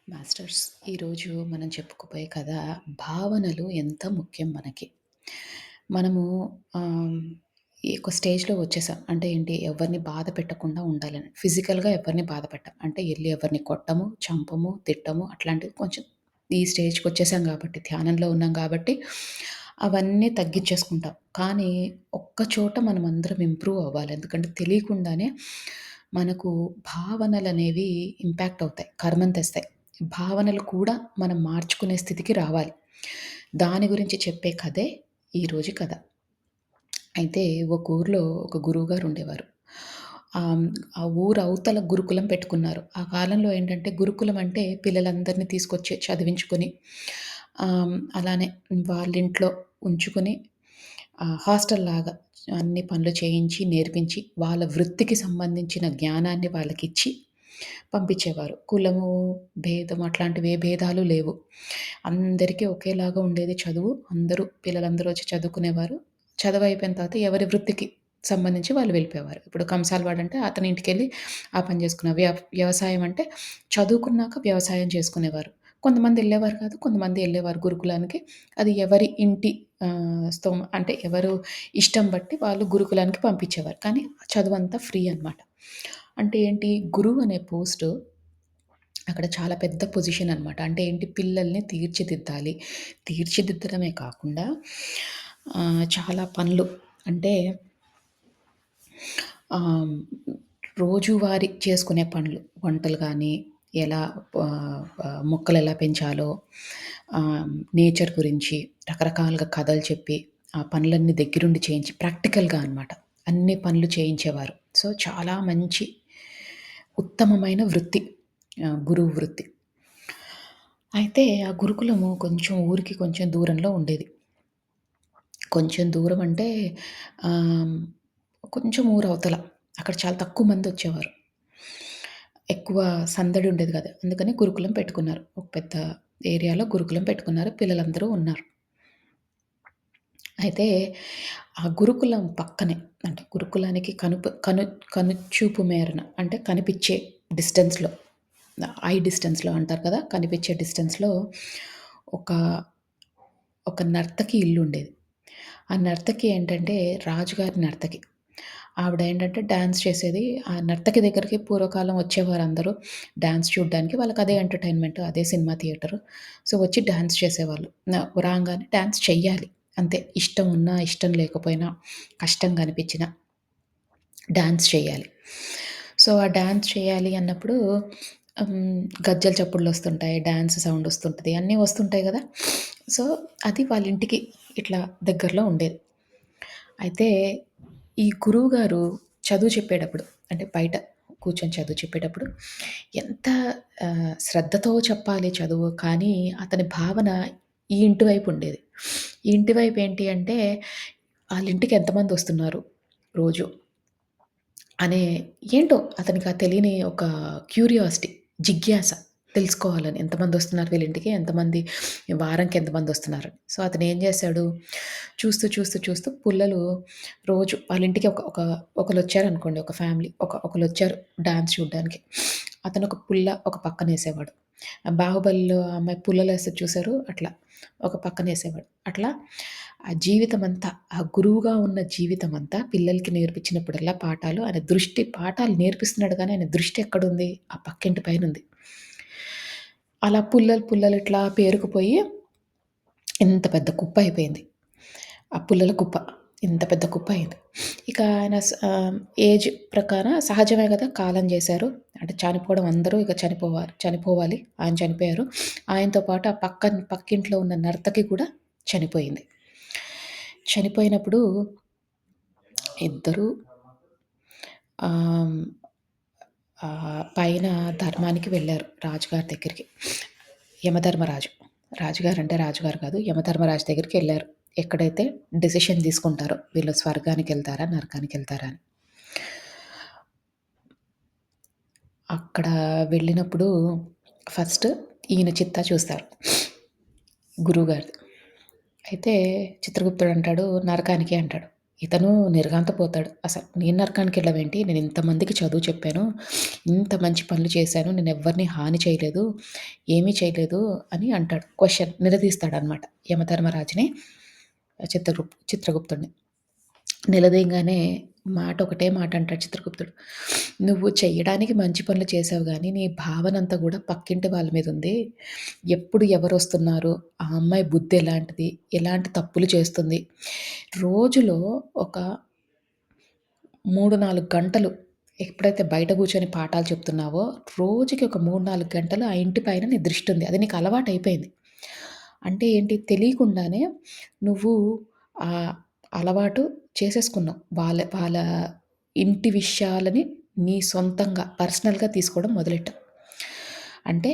Masters ఈరోజు మనం చెప్పుకోబోయే కథ భావనలు ఎంత ముఖ్యం మనకి. మనము ఆహ్, ఈ ఒక స్టేజ్‌లో వచ్చేసాం. అంటే ఏంటి ఎవరిని బాధ పెట్టకుండా ఉండాలని. ఫిజికల్‌గా ఎవరిని బాధ పెట్టం. అంటే ఎళ్లి ఎవరిని కొట్టము, చంపము, తిట్టము అట్లాంటివి కొంచెం ఈ స్టేజ్‌కొచ్చేసాం గాబట్టి, ధ్యానంలో ఉన్నాం గాబట్టి అవన్నీ తగ్గిచ్చేసుకుంటాం. కానీ ఒక్క చోట మనమందరం ఇంప్రూవ్ అవ్వాలి. ఎందుకంటే తెలియకుండానే మనకు భావనలనేవి ఇంపాక్ట్ అవుతాయి. కర్మను తెస్తాయి. భావనలు కూడా మనం మార్చుకునే స్థితికి రావాలి. దాని గురించి చెప్పే కథే ఈరోజు కథ. అయితే ఒక ఊర్లో ఒక గురువుగారు ఉండేవారు. ఆహ్, ఆ ఊరు అవతల గురుకులం పెట్టుకున్నారు. ఆ కాలంలో ఏంటంటే గురుకులం అంటే పిల్లలందరిని తీసుకొచ్చి చదివించుకొని అలానే వాళ్ళింట్లో ఉంచుకొని హాస్టల్‌లాగా అన్ని పనులు చేయించి, నేర్పించి వాళ్ళ వృత్తికి సంబంధించిన జ్ఞానాన్ని వాళ్ళకిచ్చి పంపించేవారు. కులము, భేదం అట్లాంటివి ఏ భేదాలు లేవు. అందరికీ ఒకేలాగా ఉండేది చదువు. పిల్లలందరూ వచ్చి చదువుకునేవారు. చదువయిపోయిన తర్వాత ఎవరి వృత్తికి సంబంధించి వాళ్ళు వెళ్ళిపోయేవారు. ఇప్పుడు కంసాలవాడంటే అతని ఇంటికెళ్ళి ఆ పని చేసుకునే వ్యవసాయం అంటే చదువుకున్నాక వ్యవసాయం చేసుకునేవారు. కొంతమంది ఎళ్ళేవారు కాదు. కొంతమంది ఎళ్ళేవారు గురుకులానికి. అది ఎవరి ఇంటి అంటే ఎవరు ఇష్టం బట్టి వాళ్ళు గురుకులానికి పంపించేవారు. కానీ చదువంతా ఫ్రీ అనమాట. అంటే ఏంటి గురువు అనే పోస్టు అక్కడ చాలా పెద్ద పొజిషన్ అనమాట. అంటే ఏంటి పిల్లల్ని తీర్చిదిద్దాలి. తీర్చిదిద్దడమే కాకుండా చాలా పనులు అంటే ఆహ్, రోజువారీ చేసుకునే పనులు. వంటలు గానీ, ఎలా మొక్కలెలా పెంచాలో, నేచర్ గురించి రకరకాలుగా కథలు చెప్పి, ఆ పనులన్నీ దగ్గరుండి చేయించి ప్రాక్టికల్‌గా అనమాట. అన్ని పనులు చేయించేవారు. సో, చాలా మంచి ఉత్తమమైన వృత్తి. గురువు వృత్తి. అయితే ఆ గురుకులము కొంచెం ఊరికి కొంచెం దూరంలో ఉండేది. కొంచెం దూరం అంటే ఆహ్, కొంచెం ఊరవతల. అక్కడ చాలా తక్కువ మందొచ్చేవారు. ఎక్కువ సందడి ఉండేది కాదు. అందుకని గురుకులం పెట్టుకున్నారు. ఒక పెద్ద ఏరియాలో గురుకులం పెట్టుకున్నారు. పిల్లలందరూ ఉన్నారు. అయితే ఆ గురుకులం పక్కనే అంటే గురుకులానికి కనుచూపు మేరన అంటే కనిపిచ్చే డిస్టెన్స్‌లో డిస్టెన్స్‌లో అంటారు కదా! కనిపించే డిస్టెన్స్‌లో ఒక, ఒక నర్తకి ఇల్లుండేది. ఆ నర్తకి ఏంటంటే రాజుగారి నర్తకి. ఆవిడేంటంటే డాన్స్ చేసేది. ఆ నర్తకి దగ్గరికి పూర్వకాలం వచ్చేవారందరూ డాన్స్ చూడ్డానికి. వాళ్ళకదే ఎంటర్‌టైన్‌మెంట్. అదే సినిమా థియేటరు. సో, వచ్చి డాన్స్ చేసేవాళ్ళు. రాంగానే డాన్స్ చెయ్యాలి. అంతే. ఇష్టం ఉన్నా, ఇష్టం లేకపోయినా, కష్టంగా అనిపించినా డాన్స్ చేయాలి. సో, ఆ డాన్స్ చేయాలి అన్నప్పుడు గజ్జెల చప్పుళ్ళొస్తుంటాయి. డాన్స్ సౌండ్ వస్తుంటది. అన్నీ వస్తుంటాయి గదా! సో, అది వాళ్ళ ఇంటికి ఇట్లా దగ్గరలో ఉండేది. అయితే ఈ గురువుగారు చదువు చెప్పేటప్పుడు అంటే బయట కూర్చొని చదువు చెప్పేటప్పుడు ఎంత శ్రద్ధతో చెప్పాలి చదువు కానీ అతని భావన ఈ ఇంటి వైపు ఉండేది. ఈ ఇంటి వైపు ఏంటి అంటే ఆళ్ళింటికి ఎంతమందొస్తున్నారు రోజు అనే ఏంటో అతనికి ఆ తెలియని ఒక క్యూరియాసిటీ, జిజ్ఞాస తెలుసుకోవాలని. ఎంతమందొస్తున్నారు వీళ్ళింటికి? వారానికి ఎంతమందొస్తున్నారని. సో, అతనేం జేశాడు, చూస్తూ పుల్లలు రోజు వాళ్ళింటికి ఒక ఒక ఒకళ్ళొచ్చారనుకోండి ఒక ఫ్యామిలీ. ఒకళ్ళొచ్చారు డాన్స్ చూడ్డానికి. అతనొక పుల్ల ఒక పక్కనేసేవాడు. 'బాహుబలిలో' ఆ అమ్మాయి పుల్లలేస్తది చూసారు? అట్లా ఒక పక్కనేసేవాడు. అట్లా ఆ జీవితమంతా, ఆ గురువుగా ఉన్న జీవితమంతా పిల్లలకి నేర్పించినప్పుడల్లా పాఠాలు, పాఠాలు నేర్పిస్తున్నాడు గానీ, ఆయన దృష్టి ఎక్కడుంది? ఆ పక్కింటి పైనుంది. అలా పుల్లలు ఇట్లా పేరుకుపోయి ఇంత పెద్ద కుప్పయిపోయింది. ఆ పుల్లల కుప్ప. ఇంత పెద్ద కుప్పయింది. ఇక ఆయన ఏజ్ ప్రకారం సహజమే గదా! కాలం జేశారు. అంటే చనిపోవడం అందరూ ఇక చనిపోవాలి. ఆయన చనిపోయారు. ఆయనతో పాటు ఆ పక్కింట్లో ఉన్న నర్తకి కూడా చనిపోయింది. చనిపోయినప్పుడు ఇద్దరూ ఆహ్, పైన ధర్మానికి వెళ్లారు రాజుగారి దగ్గరికి. యమధర్మరాజు. రాజుగారంటే రాజుగారు కాదు. యమధర్మరాజు దగ్గరికెళ్లారు. ఎక్కడైతే డెసిషన్ తీసుకుంటారో వీళ్ళు స్వర్గానికెళ్తారా? నరకానికెళ్తారా అని. అక్కడ వెళ్ళినప్పుడు ఫస్ట్ ఈయన చిత్తా చూస్తారు. గురువుగారిది. అయితే చిత్రగుప్తుడంటాడు నరకానికి అంటాడు. ఇతను నిర్ఘాంతపోతాడు. అసలు నేను నరకానికెళ్ళవేంటి? నేను ఇంతమందికి చదువు చెప్పాను. ఇంత మంచి పనులు చేశాను. నేనెవ్వరిని హాని చేయలేదు. ఏమీ చేయలేదు అని అంటాడు. నిలదీస్తాడనమాట యమధర్మరాజుని, చిత్రగుప్తుడిని. నిలదీయంగానే ఒకటే మాట అంటాడు చిత్రగుప్తుడు. "నువ్వు చెయ్యడానికి మంచి పనులు చేసావు గానీ, నీ భావనంతా గూడా పక్కింటి వాళ్ళ మీదుంది. ఎప్పుడు ఎవరొస్తున్నారు? ఆ అమ్మాయి బుద్ధి ఎలాంటిది? ఎలాంటి తప్పులు చేస్తుంది? రోజులో ఒక 3, 4 గంటలు ఎప్పుడైతే బయట కూర్చొని పాఠాలు చెప్తున్నావో, రోజుకి ఒక 3, 4 గంటలు ఆ ఇంటి పైన నీ దృష్టుంది. అది నీకు అలవాటయిపోయింది. అంటే ఏంటి? తెలియకుండానే నువ్వు ఆ అలవాటు చేసేసుకున్నావు. వాళ్ళ వాళ్ళ ఇంటి విషయాలని నీ సొంతంగా పర్సనల్‌గా తీసుకోవడం మొదలెట్టావు. అంటే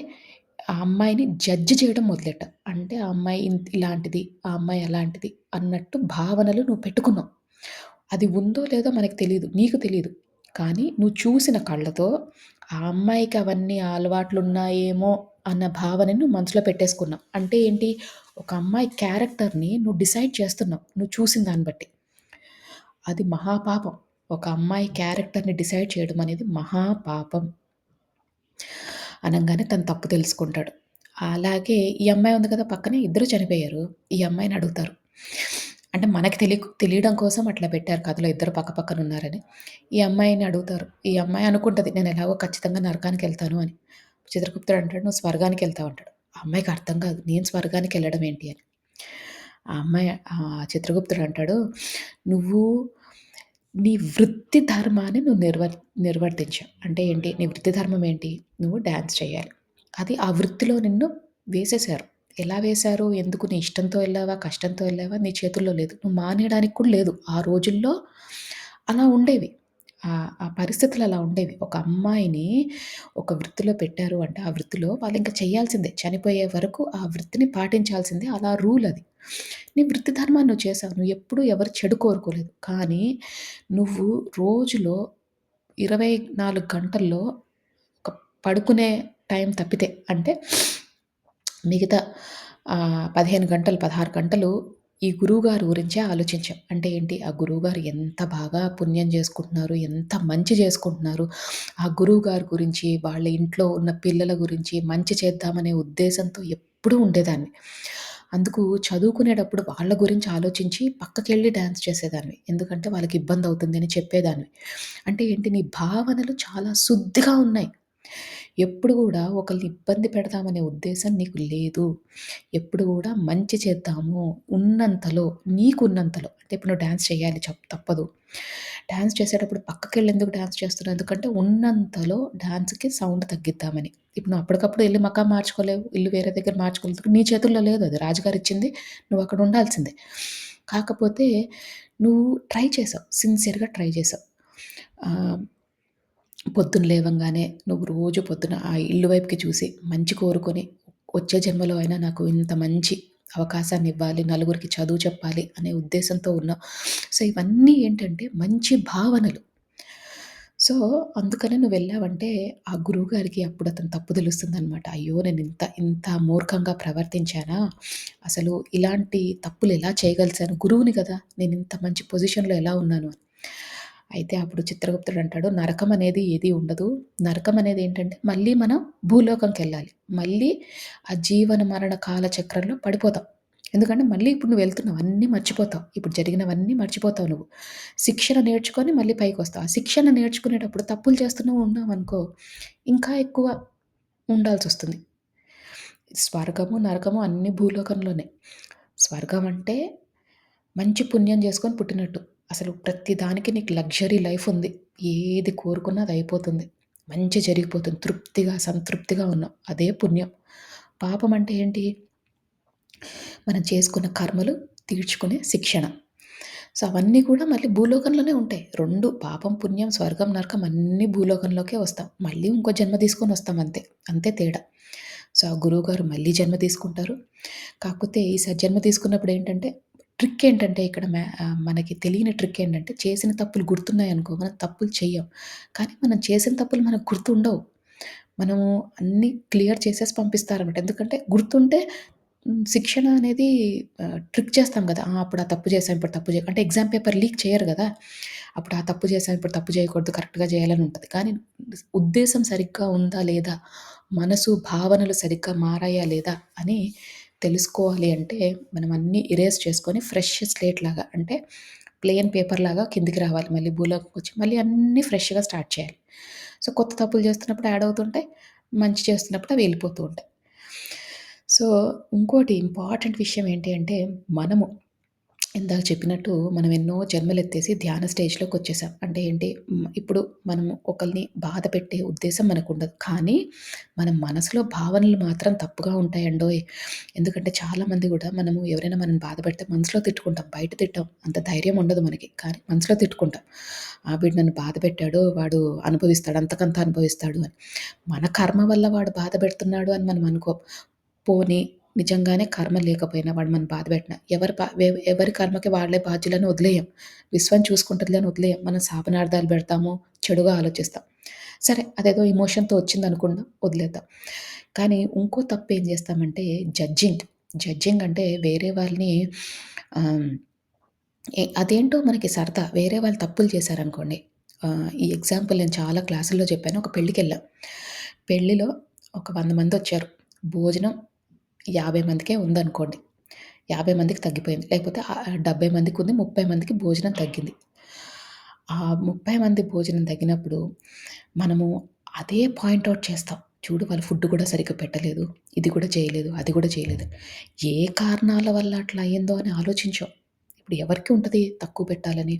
ఆ అమ్మాయిని జడ్జ్ చేయడం మొదలెట్టావు. అంటే ఆ అమ్మాయి ఇలాంటిది, ఆ అమ్మాయి అలాంటిది అన్నట్టు భావనలు నువ్వు పెట్టుకున్నావు. అది ఉందో లేదో మనకు తెలీదు. నీకు తెలీదు. కానీ నువ్వు చూసిన కళ్ళతో ఆ అమ్మాయికి అవన్నీ అలవాట్లున్నాయేమో అన్న భావనని నువ్వు మనసులో పెట్టేసుకున్నావు. అంటే ఏంటి? ఒక అమ్మాయి క్యారెక్టర్‌ని నువ్వు డిసైడ్ చేస్తున్నావు. నువ్వు చూసిన దాన్ని బట్టి. అది మహాపాపం. ఒక అమ్మాయి క్యారెక్టర్‌ని డిసైడ్ చేయడం అనేది మహాపాపం. అనంగానే తను తప్పు తెలుసుకుంటాడు. అలాగే ఈ అమ్మాయి ఉంది కదా పక్కనే, ఇద్దరు చనిపోయారు. ఈ అమ్మాయిని అడుగుతారు. అంటే మనకి తెలియడం కోసం అట్లా పెట్టారు కథలో, ఇద్దరు పక్కపక్కన ఉన్నారని. ఈ అమ్మాయిని అడుగుతారు. ఈ అమ్మాయి అనుకుంటది నేను ఎలాగో ఖచ్చితంగా నరకానికెళ్తాను అని. చిత్రగుప్తుడు అంటాడు, "నువ్వు స్వర్గానికెళ్తావు" అంటాడు. ఆ అమ్మాయికి అర్థం కాదు. నేను స్వర్గానికెళ్ళడం ఏంటి అని. చిత్రగుప్తుడు అంటాడు, "నువ్వు నీ వృత్తి ధర్మాన్ని నువ్వు నిర్వర్తించావు. అంటే ఏంటి? నీ వృత్తి ధర్మం ఏంటి? నువ్వు డాన్స్ చేయాలి. అది ఆ వృత్తిలో నిన్ను వేసేశారు. ఎలా వేశారు? ఎందుకు? నీ ఇష్టంతో ఎళ్ళావా? కష్టంతో ఎళ్ళావా? నీ చేతుల్లో లేదు. నువ్వు మానేయడానికి కూడా లేదు. ఆ రోజుల్లో అలా ఉండేవి. ఆ పరిస్థితులు అలా ఉండేవి. ఒక అమ్మాయిని ఒక వృత్తిలో పెట్టారు అంటే, ఆ వృత్తిలో వాళ్ళింక చేయాల్సిందే. చనిపోయే వరకు ఆ వృత్తిని పాటించాల్సిందే. అలా రూల్ అది. నీ వృత్తి ధర్మాన్ని నువ్వు చేసావు. నువ్వు ఎప్పుడూ ఎవరి చెడు కోరుకోలేదు. కానీ నువ్వు రోజులో 24 గంటల్లో ఒక పడుకునే టైం తప్పితే అంటే మిగతా 15 గంటలు, 16 గంటలు ఈ గురువుగారి గురించే ఆలోచించాం. అంటే ఏంటి? ఆ గురువుగారు ఎంత బాగా పుణ్యం చేసుకుంటున్నారు, ఎంత మంచి చేసుకుంటున్నారు. ఆ గురువుగారి గురించి, వాళ్ళ ఇంట్లో ఉన్న పిల్లల గురించి మంచి చేద్దామనే ఉద్దేశంతో ఎప్పుడూ ఉండేదాన్ని. అందుకు చదువుకునేటప్పుడు వాళ్ళ గురించి ఆలోచించి పక్కకెళ్ళి డాన్స్ చేసేదాన్ని. ఎందుకంటే వాళ్ళకి ఇబ్బందవుతుందని చెప్పేదాన్ని. అంటే ఏంటి? నీ భావనలు చాలా శుద్ధిగా ఉన్నాయి. ఎప్పుడు గూడా ఒకళ్ళని ఇబ్బంది పెడదామనే ఉద్దేశం నీకు లేదు. ఎప్పుడు గూడా మంచి చేద్దాము. ఉన్నంతలో, నీకున్నంతలో అంటే ఇప్పుడు నువ్వు డాన్స్ చేయాలి తప్పదు. డాన్స్ చేసేటప్పుడు పక్కకెళ్ళి ఎందుకు డాన్స్ చేస్తున్నావు? ఎందుకంటే ఉన్నంతలో డాన్స్‌కి సౌండ్ తగ్గిద్దామని. ఇప్పుడు నువ్వు అప్పటికప్పుడు ఎళ్లి మకాం మార్చుకోలేవు. ఇల్లు వేరే దగ్గర మార్చుకోలేదు. నీ చేతుల్లో లేదు అది. రాజుగారిచ్చింది. నువ్వు అక్కడ ఉండాల్సిందే. కాకపోతే నువ్వు ట్రై చేసావు. సిన్సియర్‌గా ట్రై చేసావు. ఆహ్ పొద్దున లేవంగానే నువ్వు రోజు పొద్దున ఆ ఇల్లు వైపుకి చూసి మంచి కోరుకొని, వచ్చే జన్మలో అయినా నాకు ఇంత మంచి అవకాశాన్నివ్వాలి, నలుగురికి చదువు చెప్పాలి అనే ఉద్దేశంతో ఉన్నావు. సో, ఇవన్నీ ఏంటంటే మంచి భావనలు. సో, అందుకనే నువ్వెళ్ళావంటే ఆ గురువుగారికి అప్పుడు అతని తప్పు తెలుస్తుందనమాట. అయ్యో! నేను ఇంత ఇంత మూర్ఖంగా ప్రవర్తించానా? అసలు ఇలాంటి తప్పులు ఎలా చేయగలిసాను? గురువుని గదా! నేనింత మంచి పొజిషన్‌లో ఎలా ఉన్నాను అని. అయితే అప్పుడు చిత్రగుప్తుడు అంటాడు, నరకం అనేది ఏది ఉండదు. నరకం అనేది ఏంటంటే మళ్ళీ మనం భూలోకంకెళ్ళాలి. మళ్ళీ ఆ జీవన మరణ కాల చక్రంలో పడిపోతాం. ఎందుకంటే మళ్ళీ ఇప్పుడు నువ్వు వెళ్తున్నావు. అన్నీ మర్చిపోతావు. ఇప్పుడు జరిగినవన్నీ మర్చిపోతావు నువ్వు. శిక్షణ నేర్చుకొని మళ్ళీ పైకొస్తావు. ఆ శిక్షణ నేర్చుకునేటప్పుడు తప్పులు చేస్తూనే ఉన్నావనుకో, ఇంకా ఎక్కువ ఉండాల్సొస్తుంది. స్వర్గము, నరకము అన్నీ భూలోకంలోనే. స్వర్గం అంటే మంచి పుణ్యం చేసుకొని పుట్టినట్టు. అసలు ప్రతి దానికి నీకు లగ్జరీ లైఫ్ ఉంది. ఏది కోరుకున్నా అది అయిపోతుంది. మంచి జరిగిపోతుంది. తృప్తిగా, సంతృప్తిగా ఉన్నావు. అదే పుణ్యం. పాపం అంటే ఏంటి? మనం చేసుకున్న కర్మలు తీర్చుకునే శిక్షణ. సో, అవన్నీ కూడా మళ్ళీ భూలోకంలోనే ఉంటాయి. 2 పాపం, పుణ్యం, స్వర్గం, నరకం అన్నీ భూలోకంలోకే వస్తాం. మళ్ళీ ఇంకో జన్మ తీసుకొనొస్తాం అంతే. అంతే తేడా. సో, ఆ గురువుగారు మళ్ళీ జన్మ తీసుకుంటారు. కాకపోతే ఈసారి జన్మ తీసుకున్నప్పుడు ఏంటంటే, ట్రిక్ ఏంటంటే ఇక్కడ మనకి తెలియని ట్రిక్ ఏంటంటే, చేసిన తప్పులు గుర్తున్నాయనుకో మనం తప్పులు చెయ్యం. కానీ మనం చేసిన తప్పులు మనకు గుర్తుండవు. మనము అన్నీ క్లియర్ చేసేసి పంపిస్తారనమాట. ఎందుకంటే గుర్తుంటే శిక్షణ అనేది ట్రిక్ చేస్తాం గదా! అప్పుడు ఆ తప్పు చేశాం, ఇప్పుడు తప్పు అంటే ఎగ్జామ్ పేపర్ లీక్ చేయరు గదా! అప్పుడు ఆ తప్పు చేశాం, ఇప్పుడు తప్పు చేయకూడదు, కరెక్ట్‌గా చేయాలని ఉంటది. కానీ ఉద్దేశ్యం సరిగ్గా ఉందా లేదా? మనసు, భావనలు సరిగ్గా మారాయా లేదా? అని తెలుసుకోవాలి అంటే మనం అన్నీ ఎరేజ్ చేసుకొని ఫ్రెష్ స్లేట్ లాగా అంటే ప్లెయిన్ పేపర్ లాగా కిందికి రావాలి. మళ్ళీ భూలోకంకొచ్చి మళ్ళీ అన్నీ ఫ్రెష్‌గా స్టార్ట్ చేయాలి. సో, కొత్త తప్పులు చేస్తున్నప్పుడు యాడ్ అవుతుంటాయి. మంచి చేస్తున్నప్పుడు అవి వెళ్ళిపోతూ ఉంటాయి. సో, ఇంకోటి ఇంపార్టెంట్ విషయం ఏంటి అంటే, మనము ఇందాక చెప్పినట్టు మనం ఎన్నో జన్మలెత్తేసి ధ్యాన స్టేజ్‌లోకొచ్చేసాం. అంటే ఏంటి, ఇప్పుడు మనము ఒకళ్ళని బాధ పెట్టే ఉద్దేశ్యం మనకుండదు. కానీ, మన మనసులో భావనలు మాత్రం తప్పుగా ఉంటాయండోయ్! ఎందుకంటే చాలామంది గూడా మనము ఎవరైనా మనల్ని బాధ పెడితే మనసులో తిట్టుకుంటాం. బయట తిట్టం. అంత ధైర్యం ఉండదు మనకి. కానీ మనసులో తిట్టుకుంటాం. వీడు నన్ను బాధ పెట్టాడు. వాడు అనుభవిస్తాడు. అంతకంత అనుభవిస్తాడు అని. మన కర్మ వల్ల వాడు బాధ పెడుతున్నాడు అని మనం అనుకోం. పోనీ నిజంగానే కర్మ లేకపోయినా వాడు మనని బాధ పెట్టినా ఎవరి కర్మకి వాళ్ళే బాధ్యులని వదిలేయం. విశ్వం చూసుకుంటదిలే అని వదిలేయం. మనం శాపనార్థాలు పెడతాము, చెడుగా ఆలోచిస్తాం. సరే అదేదో ఎమోషన్‌తో వచ్చిందనుకుందాం, వదిలేద్దాం. కానీ ఇంకో తప్పు ఏం చేస్తామంటే జడ్జింగ్. జడ్జింగ్ అంటే వేరే వాళ్ళని ఆహ్, అదేంటో మనకి సరదా. వేరే వాళ్ళు తప్పులు చేశారనుకోండి. ఈ ఎగ్జాంపుల్ నేను చాలా క్లాసుల్లో చెప్పాను. ఒక పెళ్ళికెళ్ళాం. పెళ్ళిలో ఒక 100 మందొచ్చారు. భోజనం 50 మందికే ఉందనుకోండి. 50 మందికి తగ్గిపోయింది. లేకపోతే 70 మందికుంది. 30 మందికి భోజనం తగ్గింది. ఆ 30 మంది భోజనం తగ్గినప్పుడు మనము అదే పాయింట్ ఔట్ చేస్తాం. చూడు వాళ్ళు ఫుడ్ కూడా సరిగ్గా పెట్టలేదు. ఇది కూడా చేయలేదు. అది కూడా చేయలేదు. ఏ కారణాల వల్ల అట్లా అయిందో అని ఆలోచించం. ఇప్పుడు ఎవరికి ఉంటది తక్కువ పెట్టాలని?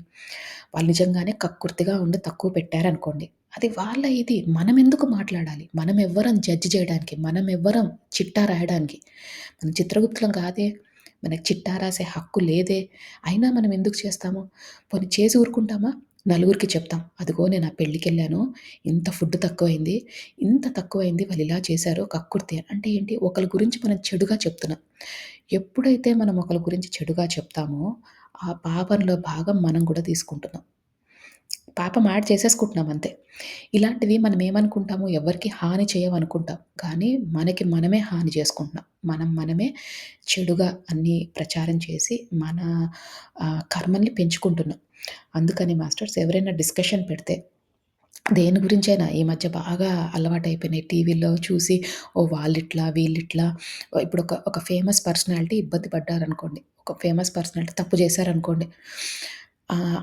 వాళ్ళు నిజంగానే కక్కుర్తిగా ఉండి తక్కువ పెట్టారనుకోండి. అది వాళ్ళ ఇది. మనమెందుకు మాట్లాడాలి? మనమెవ్వరం జడ్జ్ జేయడానికి? మనమెవ్వరం చిట్టా రాయడానికి? మనం చిత్రగుప్తులం కాదే. మనకు చిట్టా రాసే హక్కు లేదే. అయినా మనం ఎందుకు చేస్తాము? పోనీ చేసి ఊరుకుంటామా? నలుగురికి చెప్తాం. అదిగో నేను ఆ పెళ్ళికెళ్ళాను. ఇంత ఫుడ్ తక్కువైంది. ఇంత తక్కువైంది. వాళ్ళిలా చేశారు కక్కుర్తి అని. అంటే ఏంటి? ఒకళ్ళ గురించి మనం చెడుగా చెప్తున్నాం. ఎప్పుడైతే మనం ఒకళ్ళ గురించి చెడుగా చెప్తామో, ఆ పాపంలో భాగం మనం కూడా తీసుకుంటున్నాం. పాపం యాడ్ చేసేసుకుంటున్నాం అంతే. ఇలాంటివి మనం ఏమనుకుంటాము, ఎవరికీ హాని చేయమనుకుంటాం. కానీ మనకి మనమే హాని చేసుకుంటున్నాం. మనమే చెడుగా అన్నీ ప్రచారం చేసి మన కర్మల్ని పెంచుకుంటున్నాం. అందుకని మాస్టర్స్ ఎవరైనా డిస్కషన్ పెడితే దేని గురించైనా ఈ మధ్య బాగా అలవాటైపోయినాయి. టీవీలో చూసి ఓహ్! వాళ్ళిట్లా, వీళ్ళిట్లా ఇప్పుడు ఒక ఫేమస్ పర్సనాలిటీ ఇబ్బంది పడ్డారనుకోండి. ఒక ఫేమస్ పర్సనాలిటీ తప్పు చేశారనుకోండి.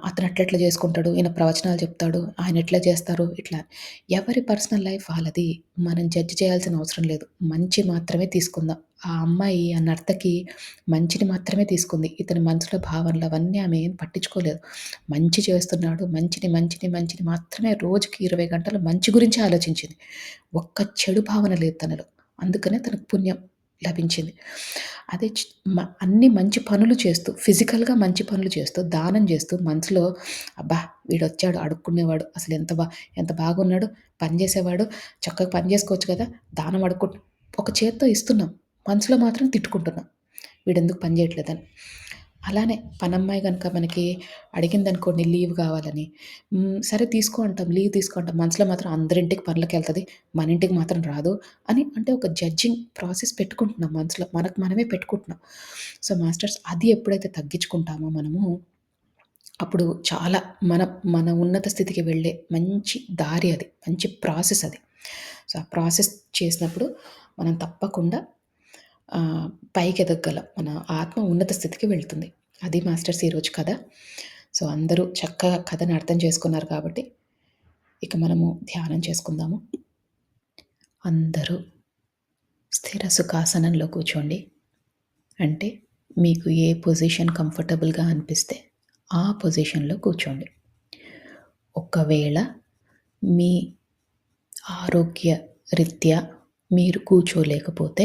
అతను అట్లెట్లా చేసుకుంటాడు, ఈయన ప్రవచనాలు చెప్తాడు, ఆయన ఎట్లా చేస్తారు ఇట్లా. ఎవరి పర్సనల్ లైఫ్ వాళ్ళది. మనం జడ్జ్ చేయాల్సిన అవసరం లేదు. మంచి మాత్రమే తీసుకుందాం. ఆ అమ్మాయి, ఆ నర్తకి మంచిని మాత్రమే తీసుకుంది. ఇతని మనసులో భావనలు అవన్నీ ఆమె ఏం పట్టించుకోలేదు. మంచి చేస్తున్నాడు. మంచిని మాత్రమే రోజుకి 20 గంటలు మంచి గురించే ఆలోచించింది. ఒక్క చెడు భావన లేదు తనలో. అందుకనే తనకు పుణ్యం లభించింది. అదే అన్ని మంచి పనులు చేస్తూ, ఫిజికల్‌గా మంచి పనులు చేస్తూ, దానం చేస్తూ, మనసులో అబ్బా! వీడొచ్చాడు అడుక్కునేవాడు. అసలు ఎంత బాగున్నాడు. పని చేసేవాడు. చక్కగా పని చేసుకోవచ్చు కదా! దానం ఒక చేత్తో ఇస్తున్నాం. మనసులో మాత్రం తిట్టుకుంటున్నాం. వీడెందుకు పని చేయట్లేదని. అలానే పనమ్మాయి గనుక మనకి అడిగిందనుకోండి లీవ్ కావాలని. సరే తీసుకో అంటాం. లీవ్ తీసుకో అంటాం. మనసులో మాత్రం అందరింటికి పనులకెళ్తది. మన ఇంటికి మాత్రం రాదు అని అంటే ఒక జడ్జింగ్ ప్రాసెస్ పెట్టుకుంటున్నాం మనసులో. మనకు మనమే పెట్టుకుంటున్నాం. సో, మాస్టర్స్ అది ఎప్పుడైతే తగ్గించుకుంటామో మనము అప్పుడు చాలా మన మన ఉన్నత స్థితికి వెళ్ళే మంచి దారి అది. మంచి ప్రాసెస్ అది. సో, ఆ ప్రాసెస్ చేసినప్పుడు మనం తప్పకుండా పైకెదగగలం. మన ఆత్మ ఉన్నత స్థితికి వెళ్తుంది. అది మాస్టర్స్ ఈరోజు కథ. సో, అందరూ చక్కగా కథని అర్థం చేసుకున్నారు కాబట్టి, ఇక మనము ధ్యానం చేసుకుందాము. అందరూ స్థిర సుఖాసనంలో కూర్చోండి. అంటే మీకు ఏ పొజిషన్ కంఫర్టబుల్‌గా అనిపిస్తే ఆ పొజిషన్‌లో కూర్చోండి. ఒకవేళ మీ ఆరోగ్య రీత్యా మీరు కూర్చోలేకపోతే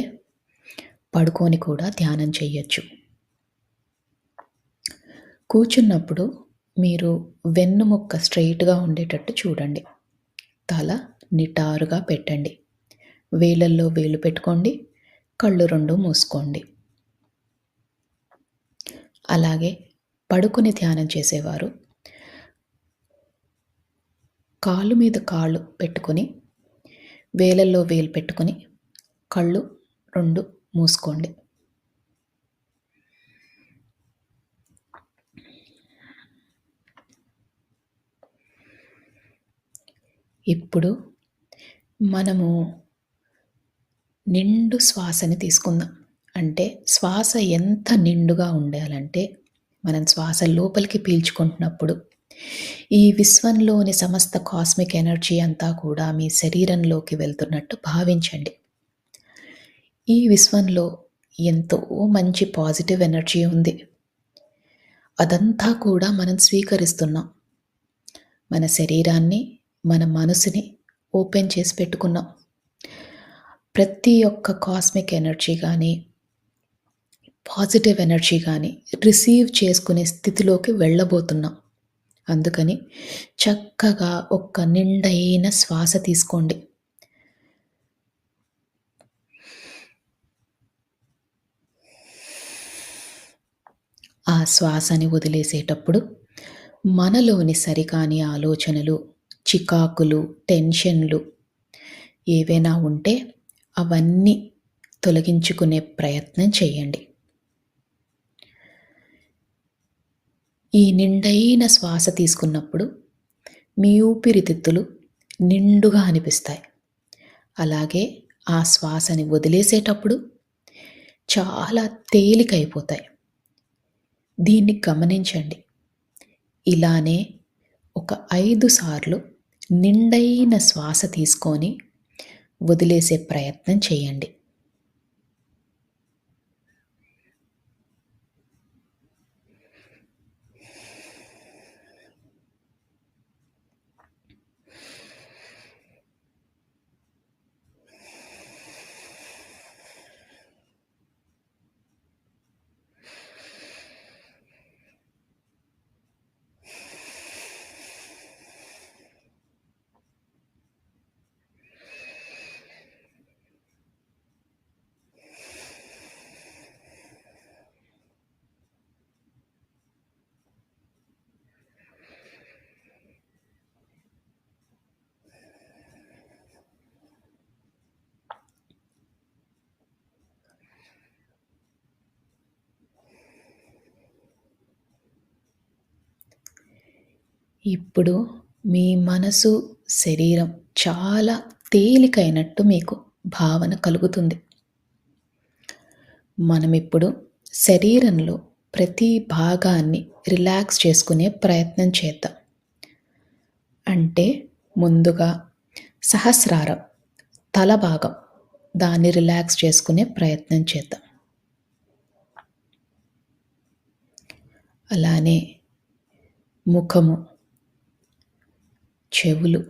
పడుకొని కూడా ధ్యానం చెయ్యొచ్చు. కూర్చున్నప్పుడు మీరు వెన్నుముక్క స్ట్రెయిట్‌గా ఉండేటట్టు చూడండి. తల నిటారుగా పెట్టండి. వేలల్లో వేలు పెట్టుకోండి. కళ్ళు 2 మూసుకోండి. అలాగే పడుకొని ధ్యానం చేసేవారు కాళ్ళు మీద కాళ్ళు పెట్టుకొని, వేలల్లో వేలు పెట్టుకొని, కళ్ళు 2 మూసుకోండి. ఇప్పుడు మనము నిండు శ్వాసని తీసుకుందాం. అంటే శ్వాస ఎంత నిండుగా ఉండాలంటే, మనం శ్వాస లోపలికి పీల్చుకుంటున్నప్పుడు, ఈ విశ్వంలోని సమస్త కాస్మిక్ ఎనర్జీ అంతా కూడా మీ శరీరంలోకి వెళ్తున్నట్టు భావించండి. ఈ విశ్వంలో ఎంతో మంచి పాజిటివ్ ఎనర్జీ ఉంది. అదంతా కూడా మనం స్వీకరిస్తున్నాం. మన శరీరాన్ని, మన మనసుని ఓపెన్ చేసి పెట్టుకున్నాం. ప్రతి ఒక్క కాస్మిక్ ఎనర్జీ గానీ, పాజిటివ్ ఎనర్జీ గానీ రిసీవ్ చేసుకునే స్థితిలోకి వెళ్ళబోతున్నాం. అందుకని చక్కగా ఒక్క నిండైన శ్వాస తీసుకోండి. ఆ శ్వాసని వదిలేసేటప్పుడు మనలోని సరికాని ఆలోచనలు, చికాకులు, టెన్షన్‌లు ఏవైనా ఉంటే అవన్నీ తొలగించుకునే ప్రయత్నం చేయండి. ఈ నిండైన శ్వాస తీసుకున్నప్పుడు మీ ఊపిరితిత్తులు నిండుగా అనిపిస్తాయి. అలాగే ఆ శ్వాసని వదిలేసేటప్పుడు చాలా తేలికైపోతాయి. దీన్ని గమనించండి. ఇలానే ఒక 5 సార్లు నిండైన శ్వాస తీసుకొని వదిలేసే ప్రయత్నం చేయండి. ఇప్పుడు మీ మనసు, శరీరం చాలా తేలికైనట్టు మీకు భావన కలుగుతుంది. మనమిప్పుడు శరీరంలో ప్రతి భాగాన్ని రిలాక్స్ చేసుకునే ప్రయత్నం చేద్దాం. అంటే ముందుగా సహస్రారం, తల భాగం, దాన్ని రిలాక్స్ చేసుకునే ప్రయత్నం చేద్దాం. అలానే ముఖము, చెవులు,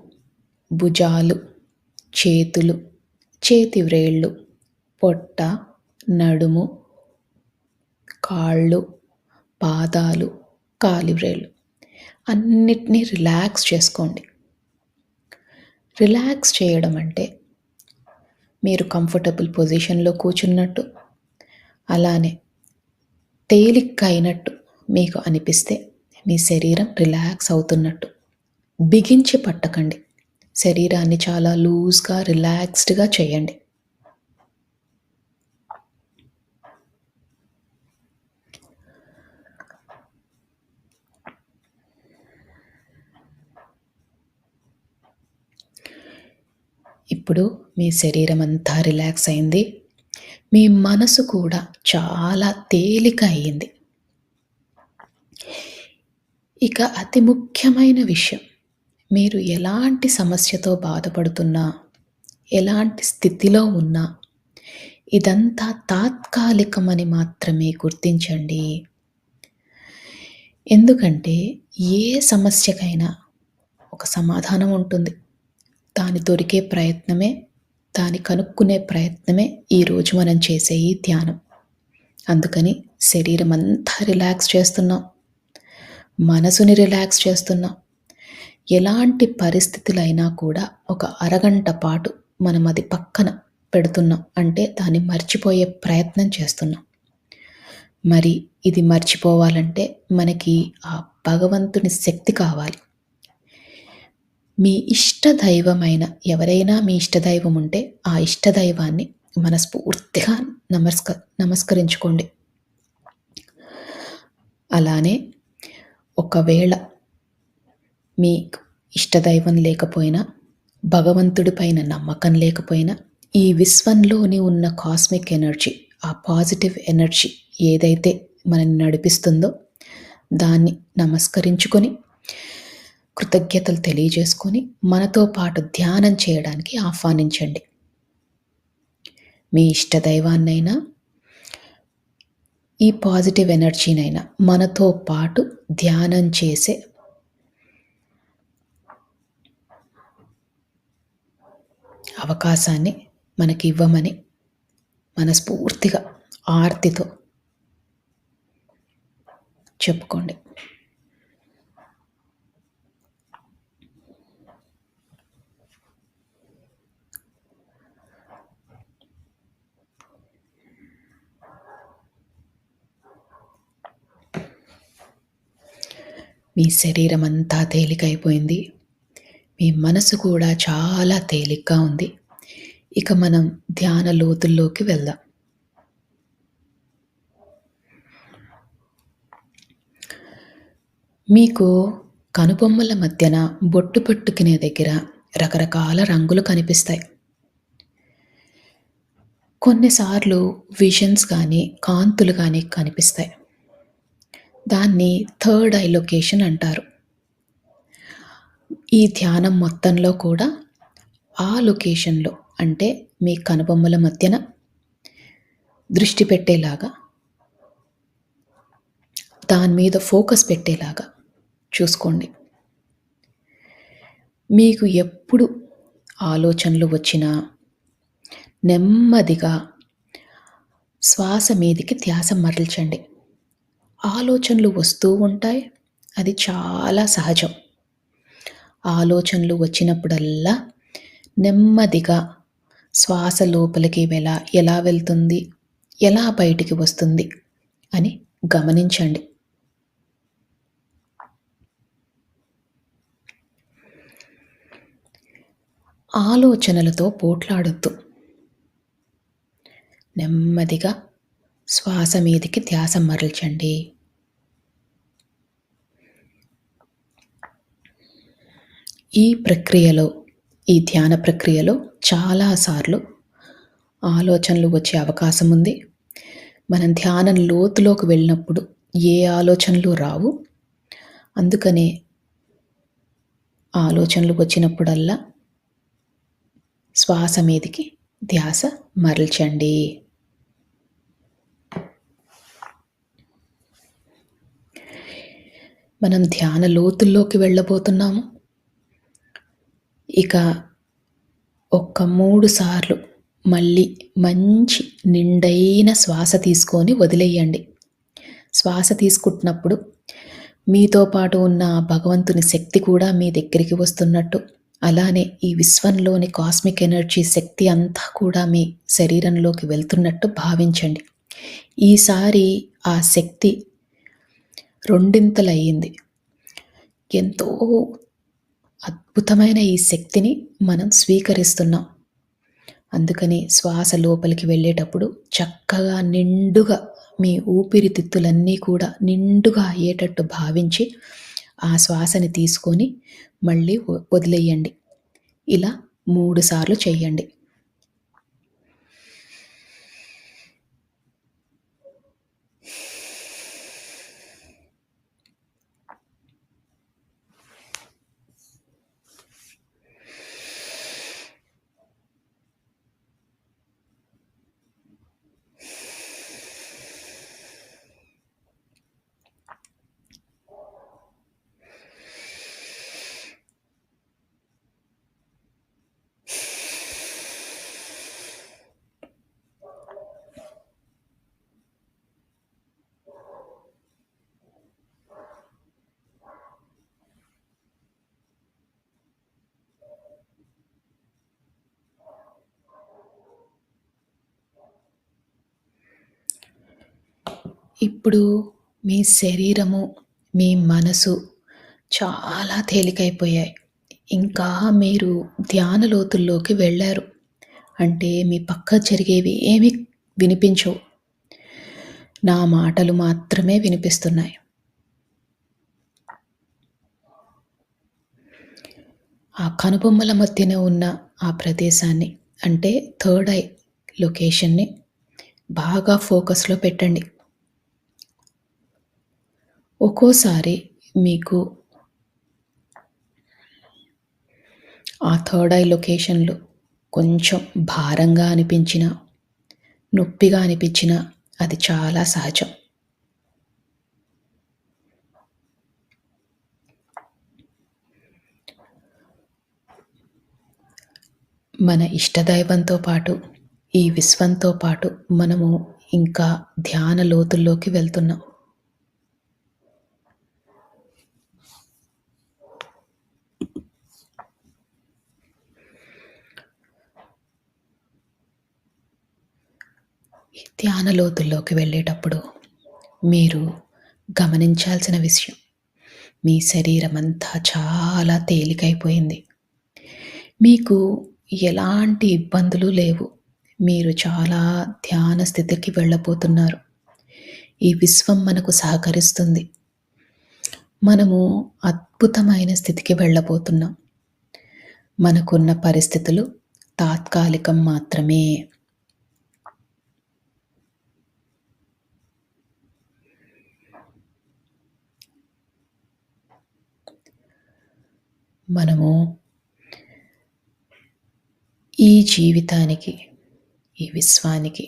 భుజాలు, చేతులు, చేతి వ్రేళ్ళు, పొట్ట, నడుము, కాళ్ళు, పాదాలు, కాలి వ్రేళ్ళు అన్నిటినీ రిలాక్స్ చేసుకోండి. రిలాక్స్ చేయడం అంటే మీరు కంఫర్టబుల్ పొజిషన్‌లో కూర్చున్నట్టు, అలానే తేలిగ్గా అయినట్టు మీకు అనిపిస్తే మీ శరీరం రిలాక్స్ అవుతున్నట్టు. బిగించి పట్టకండి. శరీరాన్ని చాలా లూజ్‌గా, రిలాక్స్డ్‌గా చేయండి. ఇప్పుడు మీ శరీరం అంతా రిలాక్స్ అయింది. మీ మనసు కూడా చాలా తేలిక అయింది. ఇక అతి ముఖ్యమైన విషయం, మీరు ఎలాంటి సమస్యతో బాధపడుతున్నా, ఎలాంటి స్థితిలో ఉన్నా, ఇదంతా తాత్కాలికమని మాత్రమే గుర్తించండి. ఎందుకంటే ఏ సమస్యకైనా ఒక సమాధానం ఉంటుంది. దాని దొరికే ప్రయత్నమే, దాన్ని కనుక్కునే ప్రయత్నమే ఈరోజు మనం చేసే ఈ ధ్యానం. అందుకని శరీరం అంతా రిలాక్స్ చేస్తున్నాం. మనసుని రిలాక్స్ చేస్తున్నాం. ఎలాంటి పరిస్థితులైనా కూడా ఒక అరగంట పాటు మనం అది పక్కన పెడుతున్నాం. అంటే దాన్ని మర్చిపోయే ప్రయత్నం చేస్తున్నాం. మరి ఇది మర్చిపోవాలంటే మనకి ఆ భగవంతుని శక్తి కావాలి. మీ ఇష్టదైవమైన ఎవరైనా మీ ఇష్టదైవం ఉంటే ఆ ఇష్టదైవాన్ని మనస్ఫూర్తిగా నమస్కరించుకోండి. అలానే ఒకవేళ మీకు ఇష్టదైవం లేకపోయినా భగవంతుడి పైన నమ్మకం లేకపోయినా, ఈ విశ్వంలోని ఉన్న కాస్మిక్ ఎనర్జీ, ఆ పాజిటివ్ ఎనర్జీ ఏదైతే మనల్ని నడిపిస్తుందో, దాన్ని నమస్కరించుకొని, కృతజ్ఞతలు తెలియజేసుకొని, మనతో పాటు ధ్యానం చేయడానికి ఆహ్వానించండి. మీ ఇష్ట దైవాన్నైనా, ఈ పాజిటివ్ ఎనర్జీనైనా మనతో పాటు ధ్యానం చేసే అవకాశాన్ని మనకివ్వమని మనస్ఫూర్తిగా ఆర్తితో చెప్పుకోండి. మీ శరీరం అంతా తేలికైపోయింది. మీ మనసు కూడా చాలా తేలిగ్గా ఉంది. ఇక మనం ధ్యాన లోతుల్లోకి వెళ్దాం. మీకు కనుబొమ్మల మధ్యన బొట్టు పెట్టుకునే దగ్గర రకరకాల రంగులు కనిపిస్తాయి. కొన్నిసార్లు విజన్స్ కానీ, కాంతులు కానీ కనిపిస్తాయి. దాన్ని థర్డ్ ఐ లొకేషన్ అంటారు. ఈ ధ్యానం మొత్తంలో కూడా ఆ లొకేషన్‌లో, అంటే మీ కనుబొమ్మల మధ్యన దృష్టి పెట్టేలాగా, దాని మీద ఫోకస్ పెట్టేలాగా చూసుకోండి. మీకు ఎప్పుడు ఆలోచనలు వచ్చినా నెమ్మదిగా శ్వాస మీదికి ధ్యాస మరల్చండి. ఆలోచనలు వస్తూ ఉంటాయి. అది చాలా సహజం. ఆలోచనలు వచ్చినప్పుడల్లా నెమ్మదిగా శ్వాస లోపలికి ఎలా వెళ్తుంది, ఎలా బయటికి వస్తుంది అని గమనించండి. ఆలోచనలతో పోట్లాడొద్దు. నెమ్మదిగా శ్వాస మీదికి ధ్యాస మరల్చండి. ఈ ప్రక్రియలో, ఈ ధ్యాన ప్రక్రియలో చాలాసార్లు ఆలోచనలు వచ్చే అవకాశం ఉంది. మనం ధ్యానం లోతులోకి వెళ్ళినప్పుడు ఏ ఆలోచనలు రావు. అందుకనే ఆలోచనలు వచ్చినప్పుడల్లా శ్వాస మీదికి ధ్యాస మరల్చండి. మనం ధ్యాన లోతుల్లోకి వెళ్ళబోతున్నాము. ఇక ఒక్క 3 సార్లు మళ్ళీ మంచి నిండైన శ్వాస తీసుకొని వదిలేయండి. శ్వాస తీసుకుంటున్నప్పుడు మీతో పాటు ఉన్న భగవంతుని శక్తి కూడా మీ దగ్గరికి వస్తున్నట్టు, అలానే ఈ విశ్వంలోని కాస్మిక్ ఎనర్జీ శక్తి అంతా కూడా మీ శరీరంలోకి వెళ్తున్నట్టు భావించండి. ఈసారి ఆ శక్తి రెండింతలయ్యింది. ఎంతో అద్భుతమైన ఈ శక్తిని మనం స్వీకరిస్తున్నాం. అందుకని శ్వాస లోపలికి వెళ్ళేటప్పుడు చక్కగా నిండుగా మీ ఊపిరితిత్తులన్నీ కూడా నిండుగా అయ్యేటట్టు భావించి ఆ శ్వాసని తీసుకొని మళ్ళీ వదిలేయండి. ఇలా 3 సార్లు చెయ్యండి. ఇప్పుడు మీ శరీరము, మీ మనసు చాలా తేలికైపోయాయి. ఇంకా మీరు ధ్యాన లోతుల్లోకి వెళ్ళారు. అంటే మీ పక్క జరిగేవి ఏమీ వినిపించవు. నా మాటలు మాత్రమే వినిపిస్తున్నాయి. ఆ కనుబొమ్మల మధ్యన ఉన్న ఆ ప్రదేశాన్ని అంటే థర్డ్ ఐ లొకేషన్‌ని బాగా ఫోకస్‌లో పెట్టండి. ఒక్కోసారి మీకు ఆ థర్డ్ ఐ లొకేషన్‌లో కొంచెం భారంగా అనిపించినా, నొప్పిగా అనిపించినా అది చాలా సహజం. మన ఇష్టదైవంతో పాటు, ఈ విశ్వంతో పాటు మనము ఇంకా ధ్యాన లోతుల్లోకి వెళ్తున్నాం. ఈ ధ్యాన లోతుల్లోకి వెళ్ళేటప్పుడు మీరు గమనించాల్సిన విషయం, మీ శరీరమంతా చాలా తేలికైపోయింది. మీకు ఎలాంటి ఇబ్బందులు లేవు. మీరు చాలా ధ్యాన స్థితికి వెళ్ళబోతున్నారు. ఈ విశ్వం మనకు సహకరిస్తుంది. మనము అద్భుతమైన స్థితికి వెళ్ళబోతున్నాం. మనకున్న పరిస్థితులు తాత్కాలికం మాత్రమే. మనము ఈ జీవితానికి, ఈ విశ్వానికి,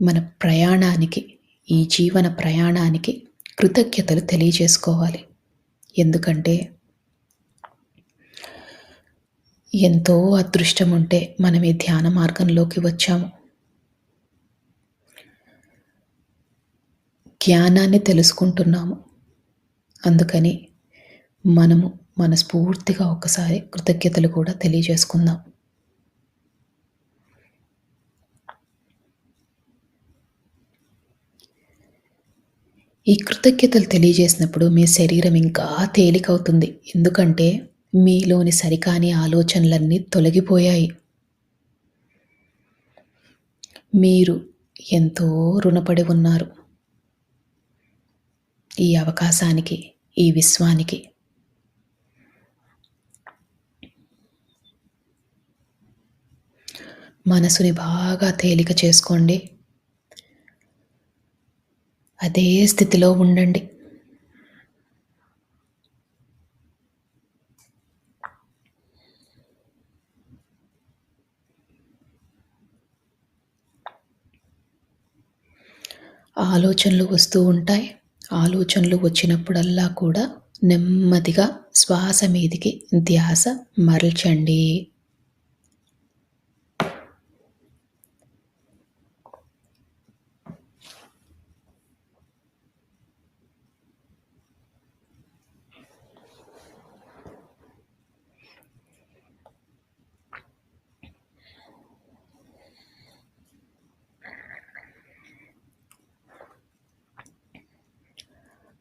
మన ప్రయాణానికి, ఈ జీవన ప్రయాణానికి కృతజ్ఞతలు తెలియజేసుకోవాలి. ఎందుకంటే ఎంతో అదృష్టం ఉంటే మనం ఈ ధ్యాన మార్గంలోకి వచ్చాము. జ్ఞానాన్ని తెలుసుకుంటున్నాము. అందుకని మనము మనస్ఫూర్తిగా ఒకసారి కృతజ్ఞతలు కూడా తెలియజేసుకుందాం. ఈ కృతజ్ఞతలు తెలియజేసినప్పుడు మీ శరీరం ఇంకా తేలికవుతుంది. ఎందుకంటే మీలోని సరికాని ఆలోచనలన్నీ తొలగిపోయాయి. మీరు ఎంతో రుణపడి ఉన్నారు ఈ అవకాశానికి, ఈ విశ్వానికి. మనసుని బాగా తేలిక చేసుకోండి. అదే స్థితిలో ఉండండి. ఆలోచనలు వస్తూ ఉంటాయి. ఆలోచనలు వచ్చినప్పుడల్లా కూడా నెమ్మదిగా శ్వాస మీదికి ధ్యాస మరల్చండి.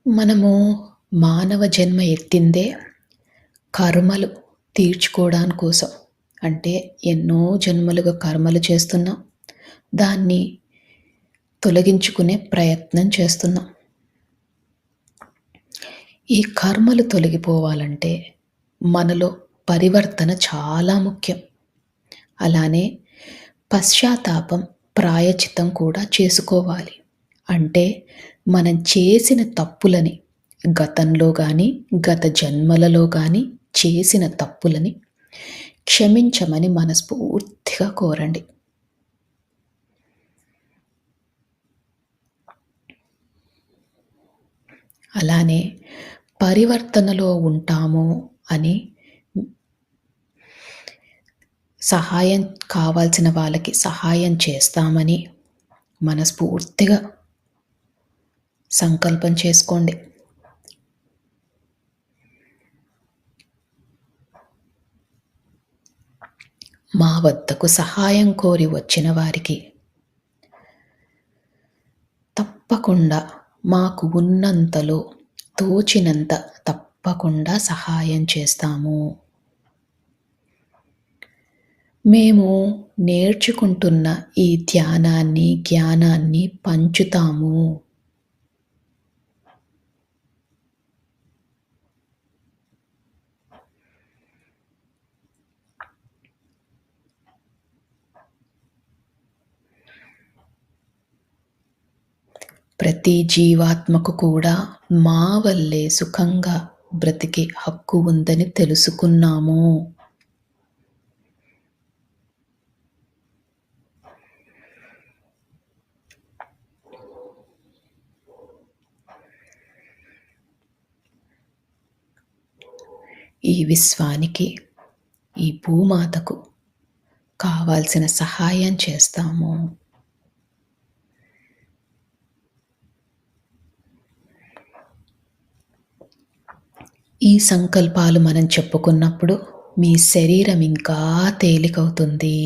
మనము మానవ జన్మ ఎత్తిందే కర్మలు తీర్చుకోవడాని కోసం. అంటే ఎన్నో జన్మలుగా కర్మలు చేస్తున్నాం. దాన్ని తొలగించుకునే ప్రయత్నం చేస్తున్నాం. ఈ కర్మలు తొలగిపోవాలంటే మనలో పరివర్తన చాలా ముఖ్యం. అలానే పశ్చాత్తాపం, ప్రాయశ్చిత్తం కూడా చేసుకోవాలి. అంటే మనం చేసిన తప్పులని గతంలో గానీ, గత జన్మలలో గానీ చేసిన తప్పులని క్షమించమని మనస్ఫూర్తిగా కోరండి. అలానే పరివర్తనలో ఉంటాము అని సహాయం కావాల్సిన వాళ్ళకి సహాయం చేస్తామని మనస్ఫూర్తిగా సంకల్పం చేసుకోండి. మా వద్దకు సహాయం కోరి వచ్చిన వారికి తప్పకుండా మాకు ఉన్నంతలో తోచినంత తప్పకుండా సహాయం చేస్తాము. మేము నేర్చుకుంటున్న ఈ ధ్యానాన్ని, జ్ఞానాన్ని పంచుతాము. ప్రతి జీవాత్మకు కూడా మా వల్లే సుఖంగా బ్రతికే హక్కు ఉందని తెలుసుకున్నాము. ఈ విశ్వానికి, ఈ భూమాతకు కావాల్సిన సహాయం చేస్తాము. ఈ సంకల్పాలు మనం చెప్పుకున్నప్పుడు మీ శరీరం ఇంకా తేలికవుతుంది.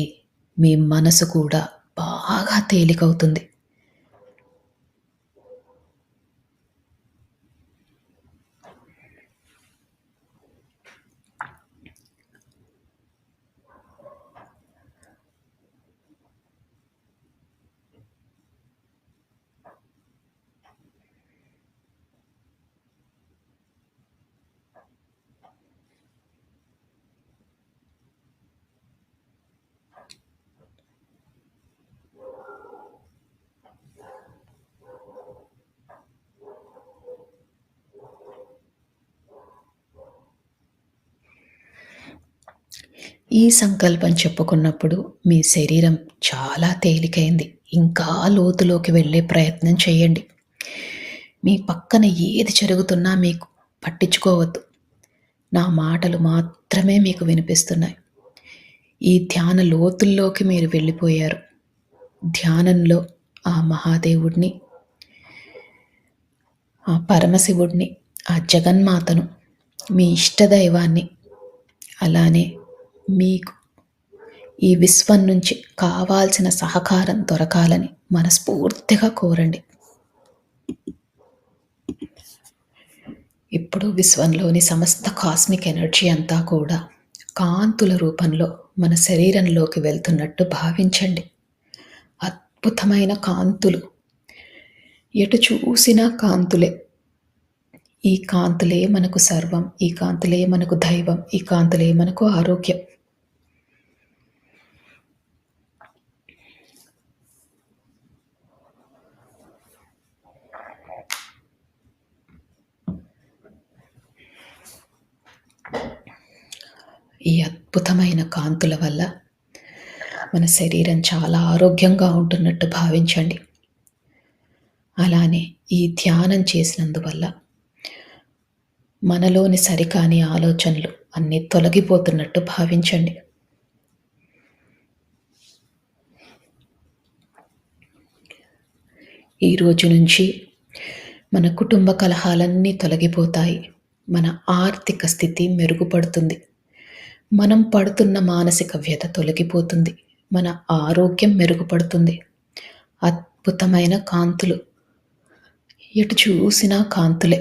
మీ మనసు కూడా బాగా తేలికవుతుంది. ఈ సంకల్పం చెప్పుకున్నప్పుడు మీ శరీరం చాలా తేలికైంది. ఇంకా లోతులోకి వెళ్ళే ప్రయత్నం చేయండి. మీ పక్కన ఏది జరుగుతున్నా మీకు పట్టించుకోవద్దు. నా మాటలు మాత్రమే మీకు వినిపిస్తున్నాయి. ఈ ధ్యాన లోతుల్లోకి మీరు వెళ్ళిపోయారు. ధ్యానంలో ఆ మహాదేవుడిని, ఆ పరమశివుడిని, ఆ జగన్మాతను, మీ ఇష్టదైవాన్ని, అలానే మీకు ఈ విశ్వం నుంచి కావాల్సిన సహకారం దొరకాలని మనస్ఫూర్తిగా కోరండి. ఇప్పుడు విశ్వంలోని సమస్త కాస్మిక్ ఎనర్జీ అంతా కూడా కాంతుల రూపంలో మన శరీరంలోకి వెళ్తున్నట్టు భావించండి. అద్భుతమైన కాంతులు, ఎటు చూసినా కాంతులే. ఈ కాంతులే మనకు సర్వం, ఈ కాంతులే మనకు దైవం, ఈ కాంతులే మనకు ఆరోగ్యం. ఈ అద్భుతమైన కాంతుల వల్ల మన శరీరం చాలా ఆరోగ్యంగా ఉంటున్నట్టు భావించండి. అలానే ఈ ధ్యానం చేసినందువల్ల మనలోని సరికాని ఆలోచనలు అన్నీ తొలగిపోతున్నట్టు భావించండి. ఈ రోజు నుంచి మన కుటుంబ కలహాలన్నీ తొలగిపోతాయి. మన ఆర్థిక స్థితి మెరుగుపడుతుంది. మనం పడుతున్న మానసిక వ్యధ తొలగిపోతుంది. మన ఆరోగ్యం మెరుగుపడుతుంది. అద్భుతమైన కాంతులు, ఎటు చూసినా కాంతులే.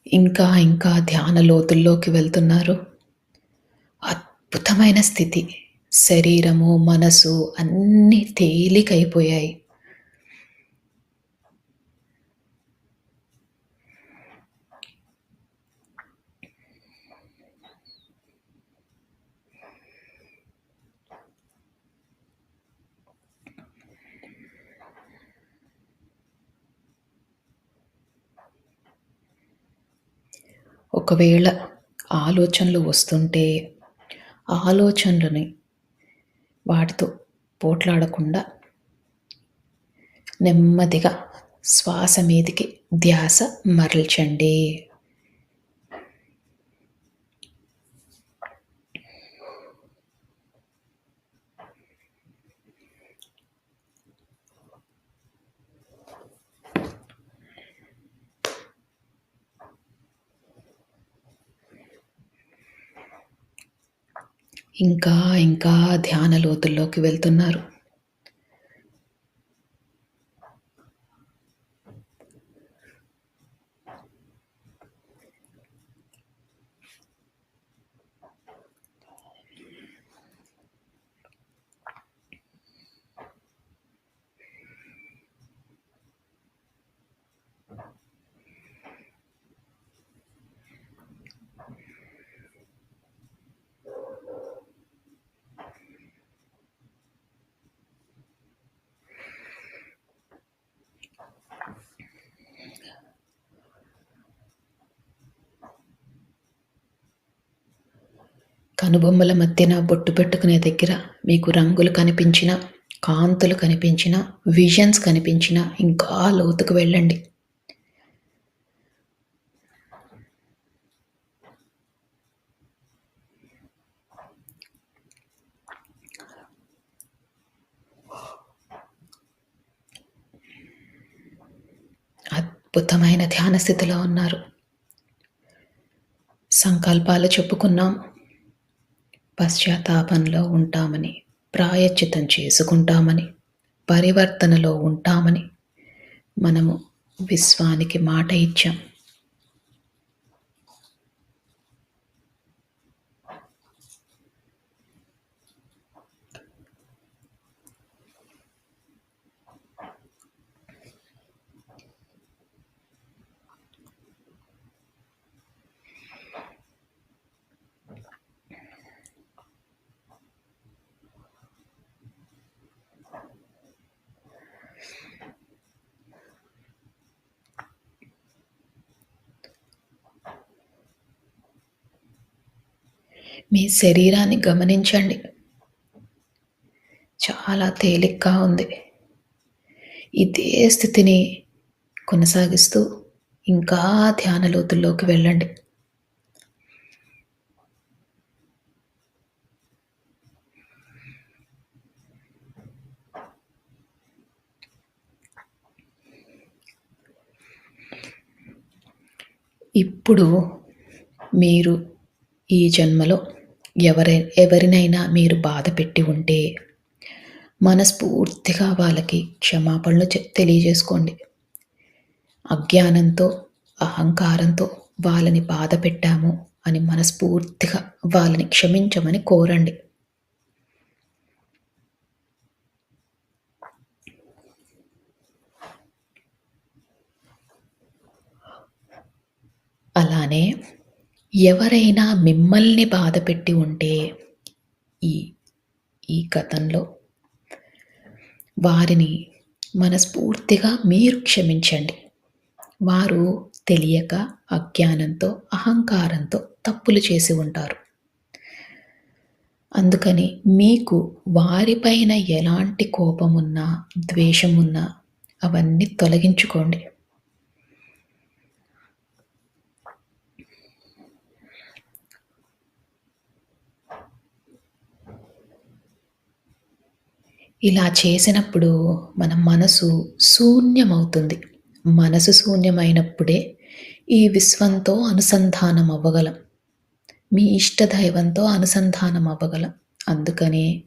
ఇంకా ఇంకా ధ్యాన లోతుల్లోకి వెళ్తున్నారు. అద్భుతమైన స్థితి. శరీరము, మనసు అన్నీ తేలికైపోయాయి. ఒకవేళ ఆలోచనలు వస్తుంటే ఆలోచనలని వాటితో పోట్లాడకుండా నెమ్మదిగా శ్వాస మీదికి ధ్యాస మరల్చండి. ఇంకా ఇంకా ధ్యాన లోతుల్లోకి వెళ్తున్నారు. కనుబొమ్మల మధ్యన బొట్టు పెట్టుకునే దగ్గర మీకు రంగులు కనిపించినా, కాంతులు కనిపించినా, విజన్స్ కనిపించినా ఇంకా లోతుకు వెళ్ళండి. అద్భుతమైన ధ్యాన స్థితిలో ఉన్నారు. సంకల్పాలు చెప్పుకున్నాం. పశ్చాత్తాపంలో ఉంటామని, ప్రాయశ్చిత్తం చేసుకుంటామని, పరివర్తనలో ఉంటామని మనము విశ్వానికి మాట ఇచ్చాం. మీ శరీరాన్ని గమనించండి. చాలా తేలిగ్గా ఉంది. ఇదే స్థితిని కొనసాగిస్తూ ఇంకా ధ్యాన లోతుల్లోకి వెళ్ళండి. ఇప్పుడు మీరు ఈ జన్మలో ఎవరినైనా మీరు బాధ పెట్టి ఉంటే మనస్ఫూర్తిగా వాళ్ళకి క్షమాపణలు తెలియజేసుకోండి. అజ్ఞానంతో, అహంకారంతో వాళ్ళని బాధ పెట్టాము అని మనస్ఫూర్తిగా వాళ్ళని క్షమించమని కోరండి. అలానే ఎవరైనా మిమ్మల్ని బాధపెట్టి ఉంటే ఈ ఈ గతంలో వారిని మనస్ఫూర్తిగా మీరు క్షమించండి. వారు తెలియక, అజ్ఞానంతో, అహంకారంతో తప్పులు చేసి ఉంటారు. అందుకని మీకు వారిపైన ఎలాంటి కోపమున్నా, ద్వేషమున్నా అవన్నీ తొలగించుకోండి. ఇలా చేసినప్పుడు మన మనసు శూన్యమవుతుంది. మనసు శూన్యమైనప్పుడే ఈ విశ్వంతో అనుసంధానం అవ్వగలం. మీ ఇష్టదైవంతో అనుసంధానం అవ్వగలం. అందుకని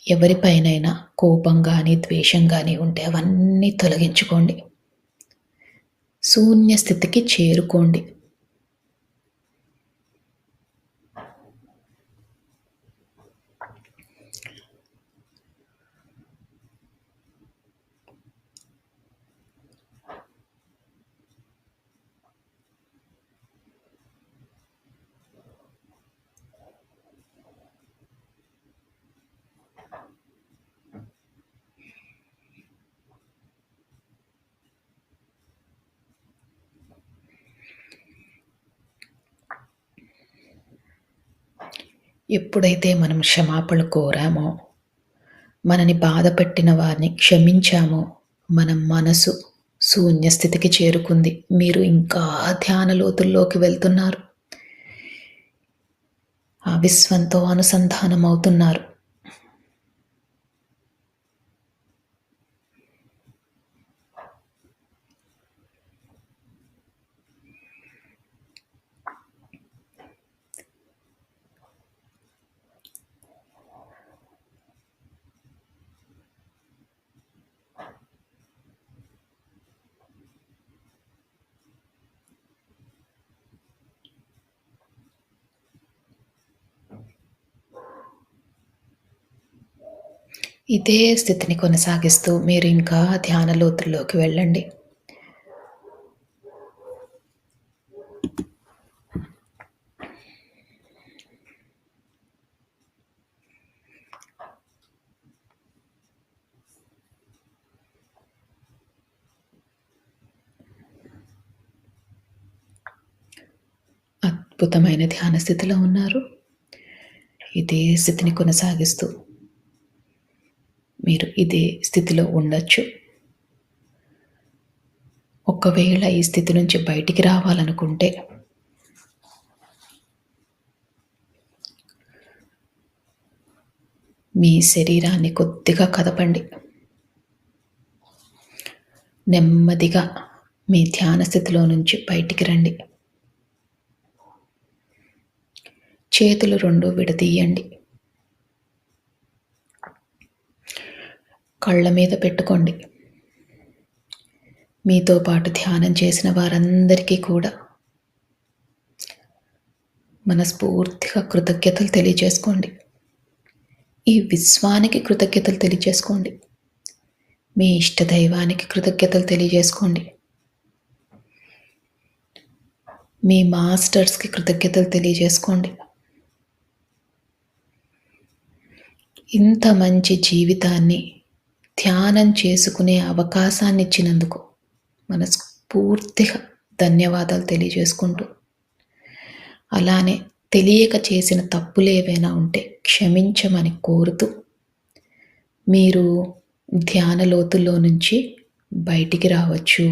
ఎవరిపైనైనా కోపం గానీ, ద్వేషం గానీ ఉంటే అవన్నీ తొలగించుకోండి. శూన్య స్థితికి చేరుకోండి. ఎప్పుడైతే మనం క్షమాపణలు కోరామో, మనని బాధపెట్టిన వారిని క్షమించామో, మన మనసు శూన్య స్థితికి చేరుకుంది. మీరు ఇంకా ధ్యాన లోతుల్లోకి వెళ్తున్నారు. ఆ విశ్వంతో అనుసంధానం అవుతున్నారు. ఇదే స్థితిని కొనసాగిస్తూ మీరు ఇంకా ధ్యాన లోతుల్లోకి వెళ్ళండి. అద్భుతమైన ధ్యాన స్థితిలో ఉన్నారు. ఇదే స్థితిని కొనసాగిస్తూ మీరు ఇదే స్థితిలో ఉండొచ్చు. ఒకవేళ ఈ స్థితి నుంచి బయటికి రావాలనుకుంటే మీ శరీరాన్ని కొద్దిగా కదపండి. నెమ్మదిగా మీ ధ్యాన స్థితిలో నుంచి బయటికి రండి. చేతులు 2 విడదీయండి. కళ్ళ మీద పెట్టుకోండి. మీతో పాటు ధ్యానం చేసిన వారందరికీ కూడా మనస్ఫూర్తిగా కృతజ్ఞతలు తెలియజేసుకోండి. ఈ విశ్వానికి కృతజ్ఞతలు తెలియజేసుకోండి. మీ ఇష్టదైవానికి కృతజ్ఞతలు తెలియజేసుకోండి. మీ మాస్టర్స్కి కృతజ్ఞతలు తెలియజేసుకోండి. ఇంత మంచి జీవితాన్ని ధ్యానం చేసుకునే అవకాశాన్ని ఇచ్చినందుకు మనస్ఫూర్తిగా ధన్యవాదాలు తెలియజేసుకుంటూ, అలానే తెలియక చేసిన తప్పులు ఏవైనా ఉంటే క్షమించమని కోరుతూ, మీరు ధ్యాన లోతుల్లో నుంచి బయటికి రావచ్చు.